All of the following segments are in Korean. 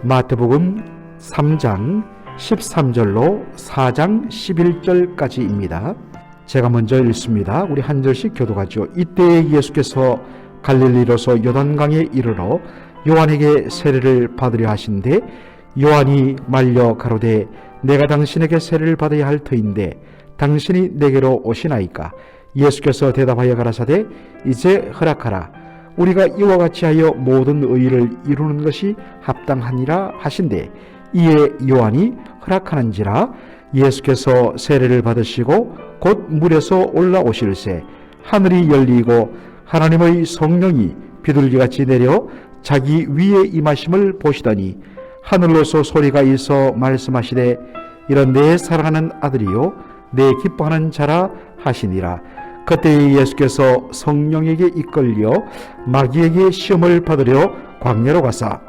마태복음 3장 13절로 4장 11절까지입니다. 제가 먼저 읽습니다. 우리 한 절씩 교독하죠. 이때 예수께서 갈릴리로서 요단강에 이르러 요한에게 세례를 받으려 하신대 요한이 말려 가로되 내가 당신에게 세례를 받아야 할 터인데 당신이 내게로 오시나이까? 예수께서 대답하여 가라사대 이제 허락하라. 우리가 이와 같이 하여 모든 의를 이루는 것이 합당하니라 하신대 이에 요한이 허락하는지라. 예수께서 세례를 받으시고 곧 물에서 올라오실새 하늘이 열리고 하나님의 성령이 비둘기같이 내려 자기 위에 임하심을 보시더니 하늘로서 소리가 있어 말씀하시되 이런 내 사랑하는 아들이요 내 기뻐하는 자라 하시니라. 그때 예수께서 성령에게 이끌려 마귀에게 시험을 받으려 광야로 가사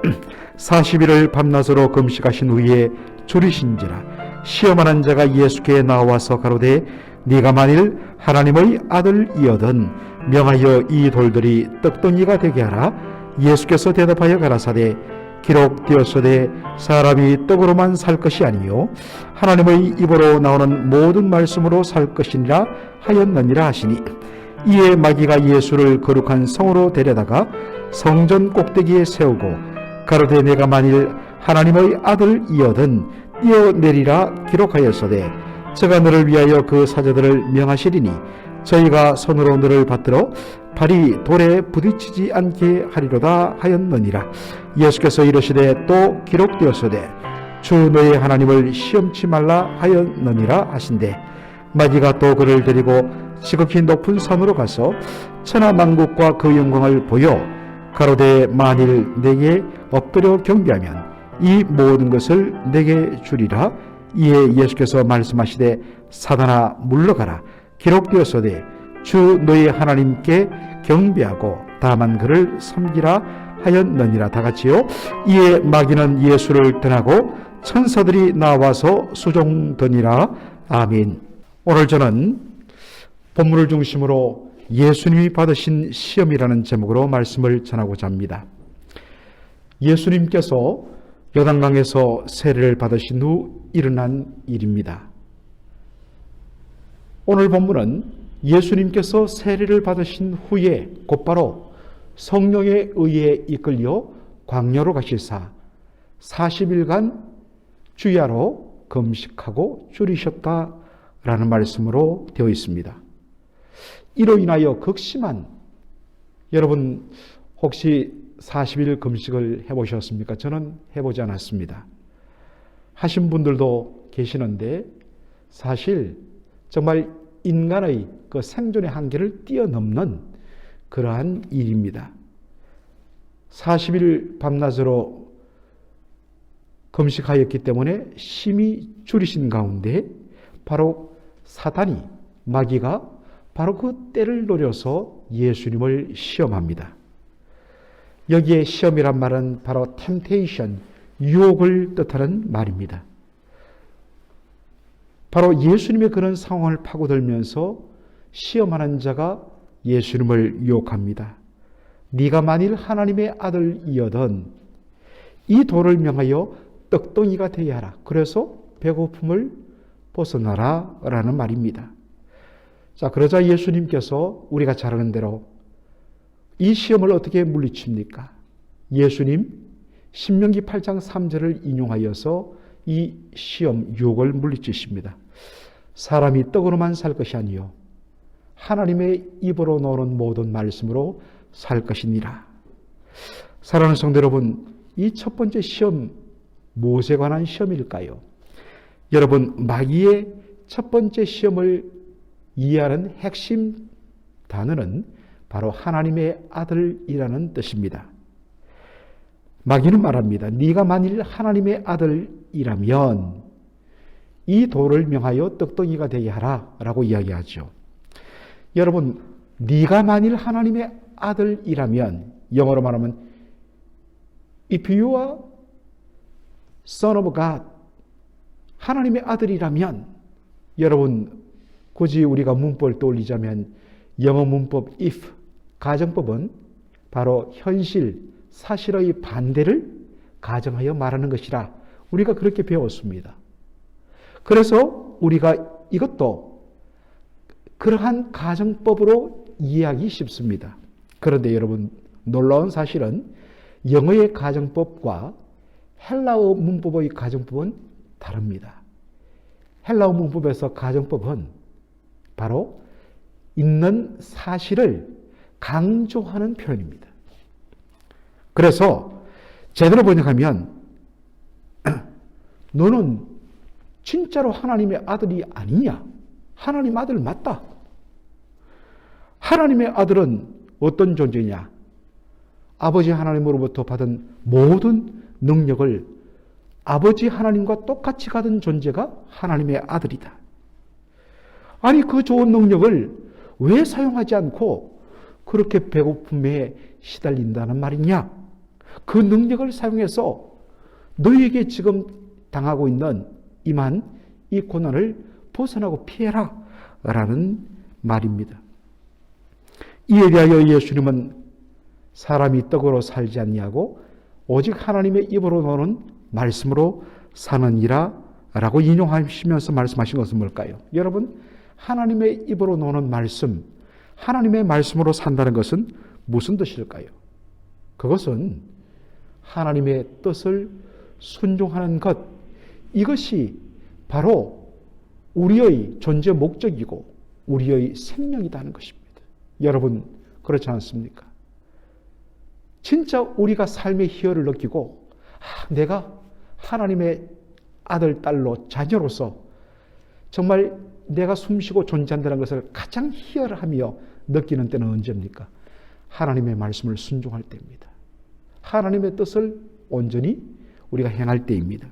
40일을 밤낮으로 금식하신 후에 줄이신지라. 시험하는 자가 예수께 나와서 가로되 네가 만일 하나님의 아들이거든 명하여 이 돌들이 떡덩이가 되게 하라. 예수께서 대답하여 가라사대 기록되었으되 사람이 떡으로만 살 것이 아니요 하나님의 입으로 나오는 모든 말씀으로 살 것이니라 하였느니라 하시니 이에 마귀가 예수를 거룩한 성으로 데려다가 성전 꼭대기에 세우고 가로되 내가 만일 하나님의 아들이거든 뛰어내리라 기록하였으되 저가 너를 위하여 그 사자들을 명하시리니 저희가 손으로 너를 받들어 발이 돌에 부딪히지 않게 하리로다 하였느니라. 예수께서 이르시되 또 기록되었으되 주 너의 하나님을 시험치 말라 하였느니라 하신대 마귀가 또 그를 데리고 지극히 높은 산으로 가서 천하만국과 그 영광을 보여 가로되 만일 내게 엎드려 경배하면 이 모든 것을 내게 주리라. 이에 예수께서 말씀하시되 사단아 물러가라. 기록되었으되 주 너의 하나님께 경배하고 다만 그를 섬기라 하였느니라. 다같이요. 이에 마귀는 예수를 떠나고 천사들이 나와서 수종더니라. 아멘. 오늘 저는 본문을 중심으로 예수님이 받으신 시험이라는 제목으로 말씀을 전하고자 합니다. 예수님께서 요단강에서 세례를 받으신 후 일어난 일입니다. 오늘 본문은 예수님께서 세례를 받으신 후에 곧바로 성령에 의해 이끌려 광야로 가시사 40일간 주야로 금식하고 줄이셨다라는 말씀으로 되어 있습니다. 이로 인하여 극심한, 여러분 혹시 40일 금식을 해보셨습니까? 저는 해보지 않았습니다. 하신 분들도 계시는데 사실 정말 인간의 그 생존의 한계를 뛰어넘는 그러한 일입니다. 40일 밤낮으로 금식하였기 때문에 심히 줄이신 가운데 바로 사단이, 마귀가 바로 그 때를 노려서 예수님을 시험합니다. 여기에 시험이란 말은 바로 temptation, 유혹을 뜻하는 말입니다. 바로 예수님의 그런 상황을 파고들면서 시험하는 자가 예수님을 유혹합니다. 네가 만일 하나님의 아들이거든 이 돌을 명하여 떡덩이가 되게 하라. 그래서 배고픔을 벗어나라 라는 말입니다. 자, 그러자 예수님께서 우리가 잘 아는 대로 이 시험을 어떻게 물리칩니까? 예수님 신명기 8장 3절을 인용하여서 이 시험, 유혹을 물리치십니다. 사람이 떡으로만 살 것이 아니요 하나님의 입으로 나오는 모든 말씀으로 살 것이니라. 사랑하는 성도 여러분, 이 첫 번째 시험 무엇에 관한 시험일까요? 여러분, 마귀의 첫 번째 시험을 이해하는 핵심 단어는 바로 하나님의 아들이라는 뜻입니다. 마귀는 말합니다. 네가 만일 하나님의 아들이라면 이 돌을 명하여 떡덩이가 되게 하라 라고 이야기하죠. 여러분, 네가 만일 하나님의 아들이라면, 영어로 말하면 If you are son of God, 하나님의 아들이라면, 여러분 굳이 우리가 문법을 떠올리자면 영어 문법 if, 가정법은 바로 현실, 사실의 반대를 가정하여 말하는 것이라 우리가 그렇게 배웠습니다. 그래서 우리가 이것도 그러한 가정법으로 이해하기 쉽습니다. 그런데 여러분, 놀라운 사실은 영어의 가정법과 헬라어 문법의 가정법은 다릅니다. 헬라어 문법에서 가정법은 바로 있는 사실을 강조하는 표현입니다. 그래서 제대로 번역하면 너는 진짜로 하나님의 아들이 아니냐? 하나님 아들 맞다. 하나님의 아들은 어떤 존재냐? 아버지 하나님으로부터 받은 모든 능력을 아버지 하나님과 똑같이 가진 존재가 하나님의 아들이다. 아니, 그 좋은 능력을 왜 사용하지 않고 그렇게 배고픔에 시달린다는 말이냐? 그 능력을 사용해서 너희에게 지금 당하고 있는 이만 이 고난을 벗어나고 피해라 라는 말입니다. 이에 대하여 예수님은 사람이 떡으로 살지 않냐고 오직 하나님의 입으로 나오는 말씀으로 사느니라 라고 인용하시면서 말씀하신 것은 뭘까요? 여러분, 하나님의 입으로 나오는 말씀, 하나님의 말씀으로 산다는 것은 무슨 뜻일까요? 그것은 하나님의 뜻을 순종하는 것, 이것이 바로 우리의 존재 목적이고 우리의 생명이라는 것입니다. 여러분, 그렇지 않습니까? 진짜 우리가 삶의 희열을 느끼고 내가 하나님의 아들, 딸로, 자녀로서 정말 내가 숨쉬고 존재한다는 것을 가장 희열하며 느끼는 때는 언제입니까? 하나님의 말씀을 순종할 때입니다. 하나님의 뜻을 온전히 우리가 행할 때입니다.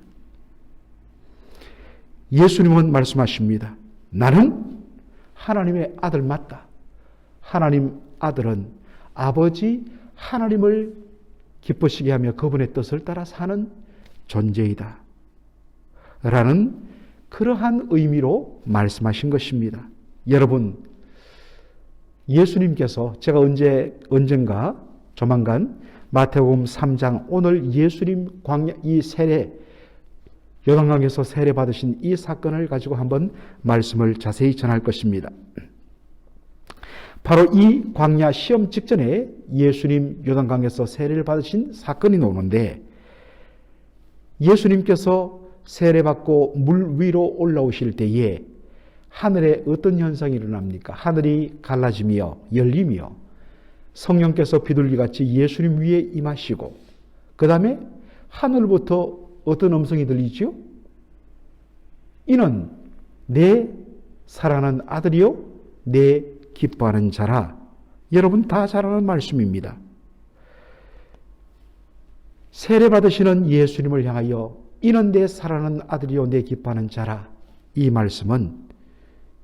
예수님은 말씀하십니다. 나는 하나님의 아들 맞다. 하나님 아들은 아버지 하나님을 기쁘시게 하며 그분의 뜻을 따라 사는 존재이다. 라는 그러한 의미로 말씀하신 것입니다. 여러분, 예수님께서 제가 언젠가 조만간 마태복음 3장 오늘 예수님 광야 이 세례 요단강에서 세례 받으신 이 사건을 가지고 한번 말씀을 자세히 전할 것입니다. 바로 이 광야 시험 직전에 예수님 요단강에서 세례를 받으신 사건이 나오는데 예수님께서 세례받고 물 위로 올라오실 때에 하늘에 어떤 현상이 일어납니까? 하늘이 갈라지며 열리며 성령께서 비둘기같이 예수님 위에 임하시고 그 다음에 하늘부터 어떤 음성이 들리지요? 이는 내 사랑하는 아들이요 내 기뻐하는 자라. 여러분 다 잘 아는 말씀입니다. 세례받으시는 예수님을 향하여 이는 내 사랑하는 아들이요 내 기뻐하는 자라. 이 말씀은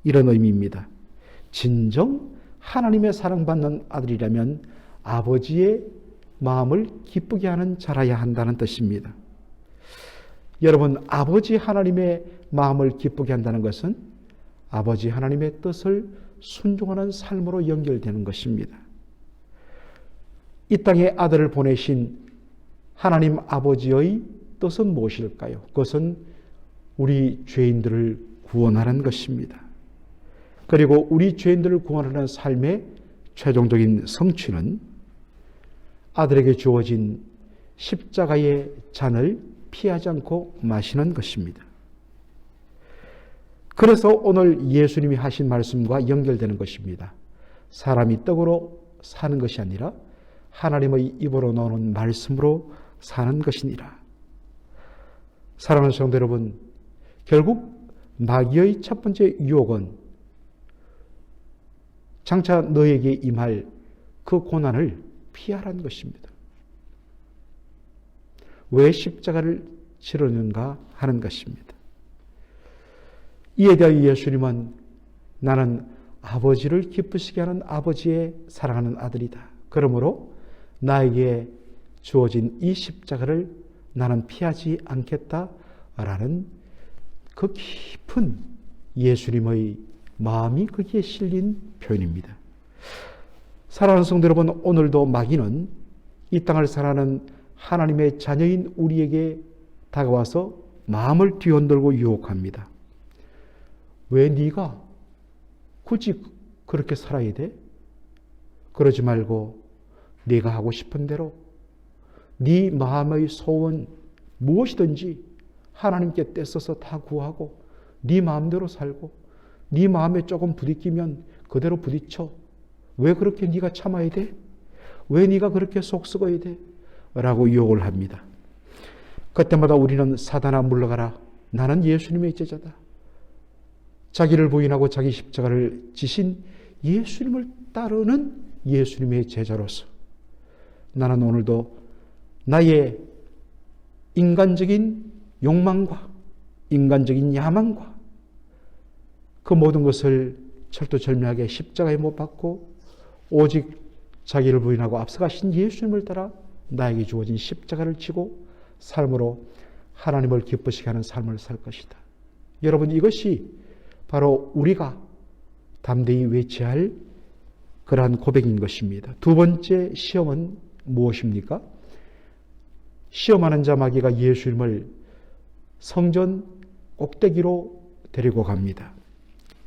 이런 의미입니다. 진정 하나님의 사랑받는 아들이라면 아버지의 마음을 기쁘게 하는 자라야 한다는 뜻입니다. 여러분, 아버지 하나님의 마음을 기쁘게 한다는 것은 아버지 하나님의 뜻을 순종하는 삶으로 연결되는 것입니다. 이 땅에 아들을 보내신 하나님 아버지의 뜻은 무엇일까요? 그것은 우리 죄인들을 구원하는 것입니다. 그리고 우리 죄인들을 구원하는 삶의 최종적인 성취는 아들에게 주어진 십자가의 잔을 피하지 않고 마시는 것입니다. 그래서 오늘 예수님이 하신 말씀과 연결되는 것입니다. 사람이 떡으로 사는 것이 아니라 하나님의 입으로 나오는 말씀으로 사는 것이니라. 사랑하는 성도 여러분, 결국 마귀의 첫 번째 유혹은 장차 너에게 임할 그 고난을 피하라는 것입니다. 왜 십자가를 치르는가 하는 것입니다. 이에 대하여 예수님은 나는 아버지를 기쁘시게 하는 아버지의 사랑하는 아들이다. 그러므로 나에게 주어진 이 십자가를 나는 피하지 않겠다라는 그 깊은 예수님의 마음이 거기에 실린 표현입니다. 사랑하는 성도 여러분, 오늘도 마귀는 이 땅을 살아가는 하나님의 자녀인 우리에게 다가와서 마음을 뒤흔들고 유혹합니다. 왜 네가 굳이 그렇게 살아야 돼? 그러지 말고 네가 하고 싶은 대로 네 마음의 소원 무엇이든지 하나님께 떼써서 다 구하고 네 마음대로 살고 네 마음에 조금 부딪히면 그대로 부딪혀. 왜 그렇게 네가 참아야 돼? 왜 네가 그렇게 속 썩어야 돼? 라고 유혹을 합니다. 그때마다 우리는 사단아 물러가라. 나는 예수님의 제자다. 자기를 부인하고 자기 십자가를 지신 예수님을 따르는 예수님의 제자로서 나는 오늘도 나의 인간적인 욕망과 인간적인 야망과 그 모든 것을 철두철미하게 십자가에 못 박고 오직 자기를 부인하고 앞서가신 예수님을 따라 나에게 주어진 십자가를 지고 삶으로 하나님을 기쁘시게 하는 삶을 살 것이다. 여러분, 이것이 바로 우리가 담대히 외치할 그러한 고백인 것입니다. 두 번째 시험은 무엇입니까? 시험하는 자 마귀가 예수님을 성전 꼭대기로 데리고 갑니다.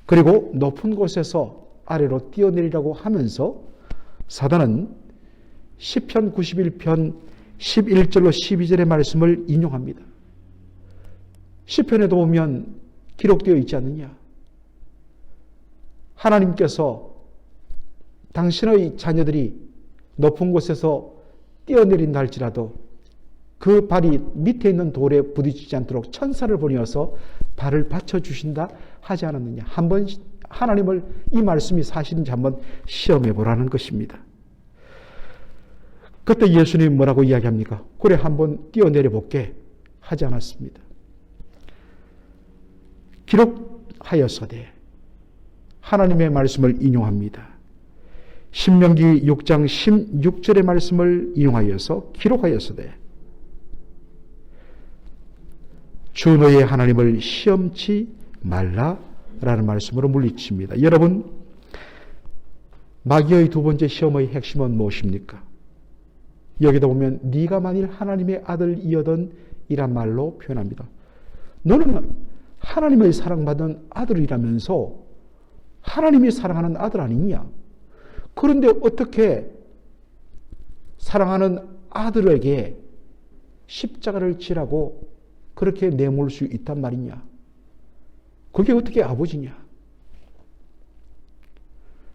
그리고 높은 곳에서 아래로 뛰어내리라고 하면서 사단은 시편 91편 11절로 12절의 말씀을 인용합니다. 시편에도 보면 기록되어 있지 않느냐? 하나님께서 당신의 자녀들이 높은 곳에서 뛰어내린다 할지라도 그 발이 밑에 있는 돌에 부딪히지 않도록 천사를 보내어서 발을 받쳐주신다 하지 않았느냐. 한번 하나님을 이 말씀이 사실인지 한번 시험해 보라는 것입니다. 그때 예수님이 뭐라고 이야기합니까? 그래, 한번 뛰어내려 볼게 하지 않았습니다. 기록하였으되 하나님의 말씀을 인용합니다. 신명기 6장 16절의 말씀을 인용하여서 기록하였으되 주 너의 하나님을 시험치 말라라는 말씀으로 물리칩니다. 여러분, 마귀의 두 번째 시험의 핵심은 무엇입니까? 여기다 보면 네가 만일 하나님의 아들이여든 이란 말로 표현합니다. 너는 하나님의 사랑받은 아들이라면서 하나님이 사랑하는 아들 아니냐? 그런데 어떻게 사랑하는 아들에게 십자가를 지라고 그렇게 내몰 수 있단 말이냐? 그게 어떻게 아버지냐?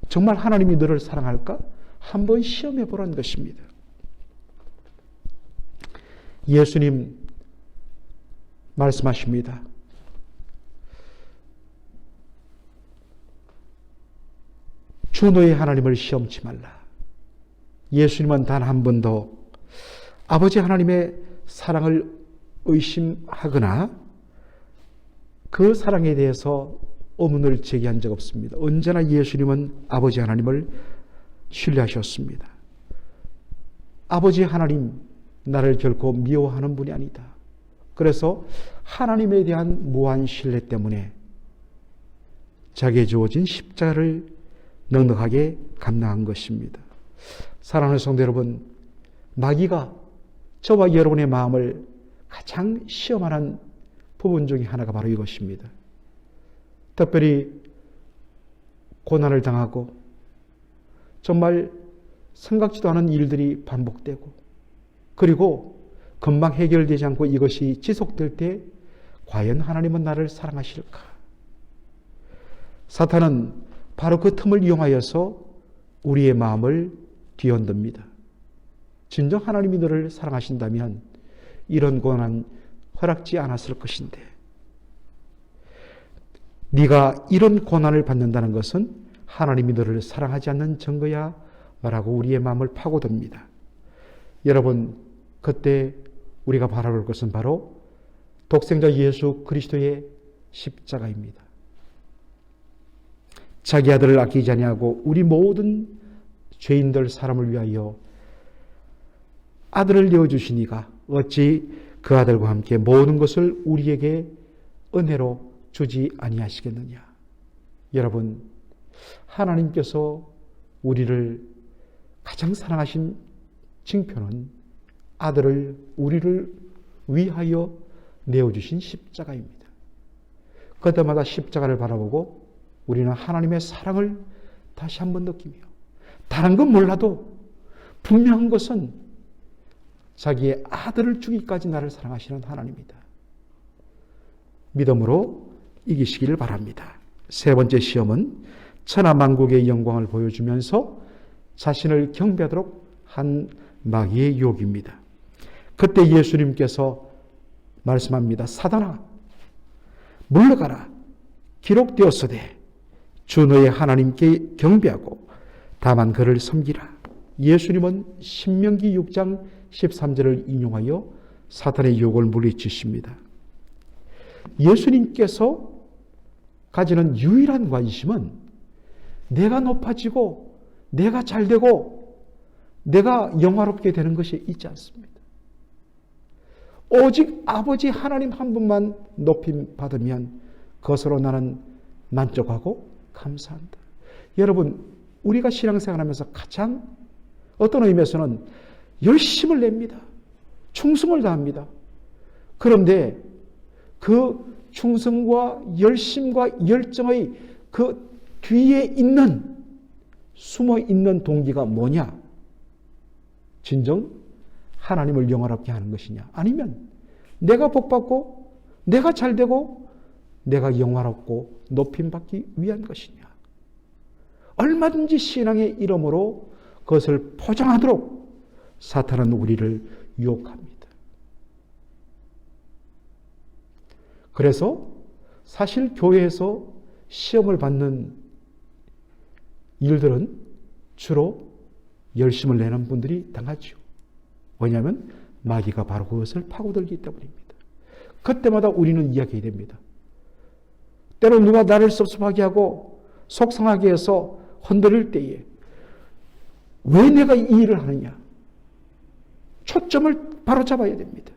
정말 하나님이 너를 사랑할까? 한번 시험해 보라는 것입니다. 예수님 말씀하십니다. 주 너의 하나님을 시험치 말라. 예수님은 단 한 번도 아버지 하나님의 사랑을 의심하거나 그 사랑에 대해서 의문을 제기한 적 없습니다. 언제나 예수님은 아버지 하나님을 신뢰하셨습니다. 아버지 하나님, 나를 결코 미워하는 분이 아니다. 그래서 하나님에 대한 무한 신뢰 때문에 자기에 주어진 십자가를 넉넉하게 감당한 것입니다. 사랑하는 성도 여러분, 마귀가 저와 여러분의 마음을 가장 시험하는 부분 중에 하나가 바로 이것입니다. 특별히 고난을 당하고 정말 생각지도 않은 일들이 반복되고 그리고 금방 해결되지 않고 이것이 지속될 때 과연 하나님은 나를 사랑하실까? 사탄은 바로 그 틈을 이용하여서 우리의 마음을 뒤흔듭니다. 진정 하나님이 너를 사랑하신다면 이런 고난 허락지 않았을 것인데 네가 이런 고난을 받는다는 것은 하나님이 너를 사랑하지 않는 증거야 라고 우리의 마음을 파고듭니다. 여러분, 그때 우리가 바라볼 것은 바로 독생자 예수 그리스도의 십자가입니다. 자기 아들을 아끼지 아니하고 우리 모든 죄인들 사람을 위하여 아들을 내어주시니가 어찌 그 아들과 함께 모든 것을 우리에게 은혜로 주지 아니하시겠느냐. 여러분, 하나님께서 우리를 가장 사랑하신 징표는 아들을 우리를 위하여 내어주신 십자가입니다. 그때마다 십자가를 바라보고 우리는 하나님의 사랑을 다시 한번 느끼며, 다른 건 몰라도 분명한 것은 자기의 아들을 주기까지 나를 사랑하시는 하나님이다. 믿음으로 이기시기를 바랍니다. 세 번째 시험은 천하만국의 영광을 보여주면서 자신을 경배하도록 한 마귀의 유혹입니다. 그때 예수님께서 말씀합니다. 사단아, 물러가라. 기록되었으되 주 너의 하나님께 경배하고 다만 그를 섬기라. 예수님은 신명기 6장 13절을 인용하여 사탄의 유혹을 물리치십니다. 예수님께서 가지는 유일한 관심은 내가 높아지고 내가 잘되고 내가 영화롭게 되는 것이 있지 않습니다. 오직 아버지 하나님 한 분만 높임 받으면 그것으로 나는 만족하고 감사한다. 여러분, 우리가 신앙생활하면서 가장 어떤 의미에서는 열심을 냅니다. 충성을 다합니다. 그런데 그 충성과 열심과 열정의 그 뒤에 있는 숨어 있는 동기가 뭐냐? 진정 하나님을 영화롭게 하는 것이냐? 아니면 내가 복받고 내가 잘되고 내가 영화롭고 높임받기 위한 것이냐? 얼마든지 신앙의 이름으로 그것을 포장하도록 사탄은 우리를 유혹합니다. 그래서 사실 교회에서 시험을 받는 일들은 주로 열심을 내는 분들이 당하죠. 왜냐하면 마귀가 바로 그것을 파고들기 때문입니다. 그때마다 우리는 이야기해야 됩니다. 때로 누가 나를 섭섭하게 하고 속상하게 해서 흔들릴 때에 왜 내가 이 일을 하느냐? 초점을 바로 잡아야 됩니다.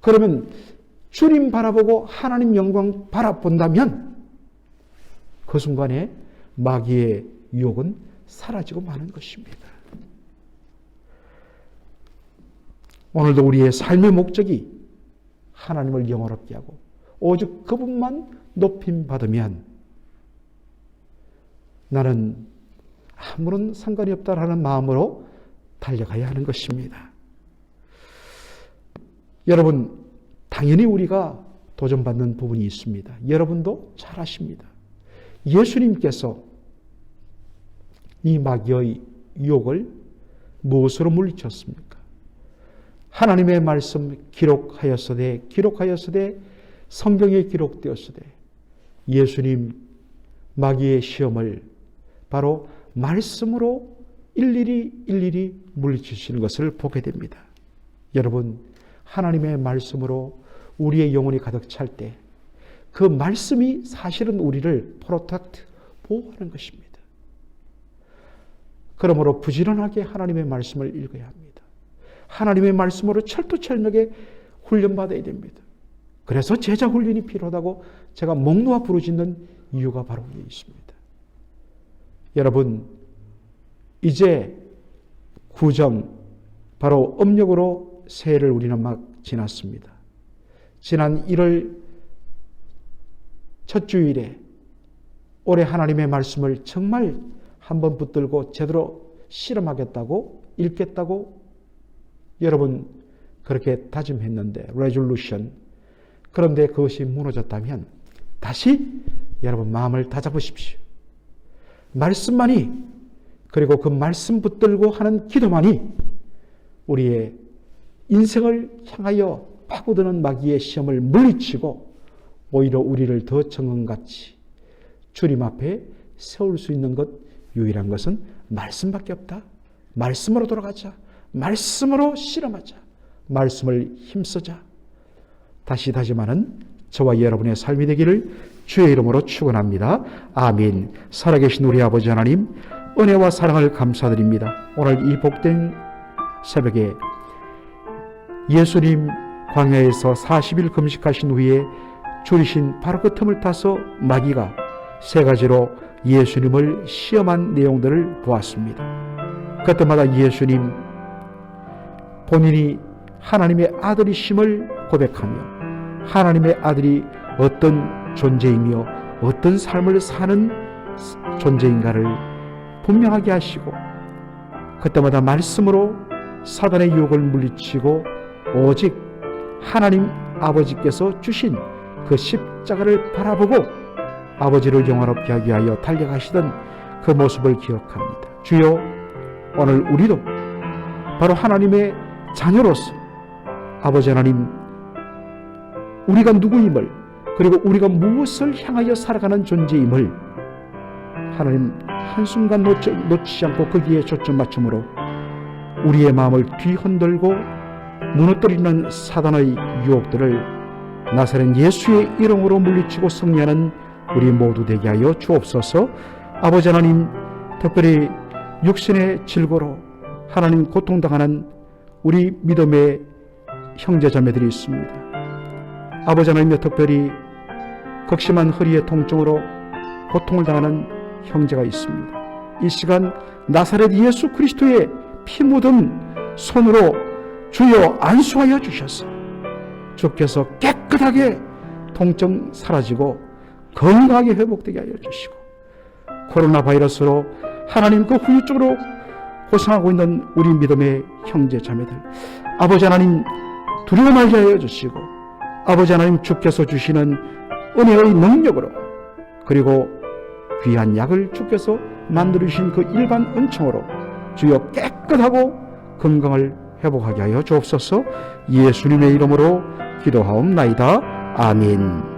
그러면 주님 바라보고 하나님 영광 바라본다면 그 순간에 마귀의 유혹은 사라지고 마는 것입니다. 오늘도 우리의 삶의 목적이 하나님을 영화롭게 하고 오직 그분만 높임 받으면 나는 아무런 상관이 없다라는 마음으로 달려가야 하는 것입니다. 여러분, 당연히 우리가 도전받는 부분이 있습니다. 여러분도 잘 아십니다. 예수님께서 이 마귀의 유혹을 무엇으로 물리쳤습니까? 하나님의 말씀 기록하였으되 성경에 기록되었으되 예수님 마귀의 시험을 바로 말씀으로 일일이 물리치시는 것을 보게 됩니다. 여러분, 하나님의 말씀으로 우리의 영혼이 가득 찰 때 그 말씀이 사실은 우리를 프로텍트, 보호하는 것입니다. 그러므로 부지런하게 하나님의 말씀을 읽어야 합니다. 하나님의 말씀으로 철두철미하게 훈련받아야 됩니다. 그래서 제자 훈련이 필요하다고 제가 목 놓아 부르짖는 이유가 바로 여기 있습니다. 여러분, 이제 구정, 바로 음력으로 새해를 우리는 막 지났습니다. 지난 1월 첫 주일에 올해 하나님의 말씀을 정말 한번 붙들고 제대로 실험하겠다고, 읽겠다고 여러분 그렇게 다짐했는데, 레졸루션. 그런데 그것이 무너졌다면 다시 여러분 마음을 다잡으십시오. 말씀만이, 그리고 그 말씀 붙들고 하는 기도만이 우리의 인생을 향하여 파고드는 마귀의 시험을 물리치고 오히려 우리를 더 정금같이 주님 앞에 세울 수 있는 것, 유일한 것은 말씀밖에 없다. 말씀으로 돌아가자. 말씀으로 실험하자. 말씀을 힘쓰자. 다시 다짐하는 저와 여러분의 삶이 되기를 주의 이름으로 축원합니다. 아멘. 살아계신 우리 아버지 하나님, 은혜와 사랑을 감사드립니다. 오늘 이 복된 새벽에 예수님 광야에서 40일 금식하신 후에 줄이신 바로 그 틈을 타서 마귀가 세 가지로 예수님을 시험한 내용들을 보았습니다. 그때마다 예수님 본인이 하나님의 아들이심을 고백하며 하나님의 아들이 어떤 존재이며 어떤 삶을 사는 존재인가를 분명하게 하시고 그때마다 말씀으로 사단의 유혹을 물리치고 오직 하나님 아버지께서 주신 그 십자가를 바라보고 아버지를 영화롭게 하기 위하여 달려가시던 그 모습을 기억합니다. 주여, 오늘 우리도 바로 하나님의 자녀로서 아버지 하나님, 우리가 누구임을, 그리고 우리가 무엇을 향하여 살아가는 존재임을 하나님 한순간 놓치지 않고 거기에 초점 맞춤으로 우리의 마음을 뒤흔들고 무너뜨리는 사단의 유혹들을 나사렛 예수의 이름으로 물리치고 승리하는 우리 모두 되게 하여 주옵소서. 아버지 하나님, 특별히 육신의 질고로 하나님 고통당하는 우리 믿음의 형제자매들이 있습니다. 아버지 하나님, 특별히 극심한 허리의 통증으로 고통을 당하는 형제가 있습니다. 이 시간 나사렛 예수 그리스도의 피 묻은 손으로 주여 안수하여 주셔서 주께서 깨끗하게 통증 사라지고 건강하게 회복되게 하여 주시고, 코로나 바이러스로 하나님 그 후유증으로 고생하고 있는 우리 믿음의 형제 자매들, 아버지 하나님 두려워 말게 하여 주시고, 아버지 하나님 주께서 주시는 은혜의 능력으로, 그리고 귀한 약을 주께서 만들어주신 그 일반 은총으로 주여 깨끗하고 건강을 회복하게 하여 주옵소서. 예수님의 이름으로 기도하옵나이다. 아멘.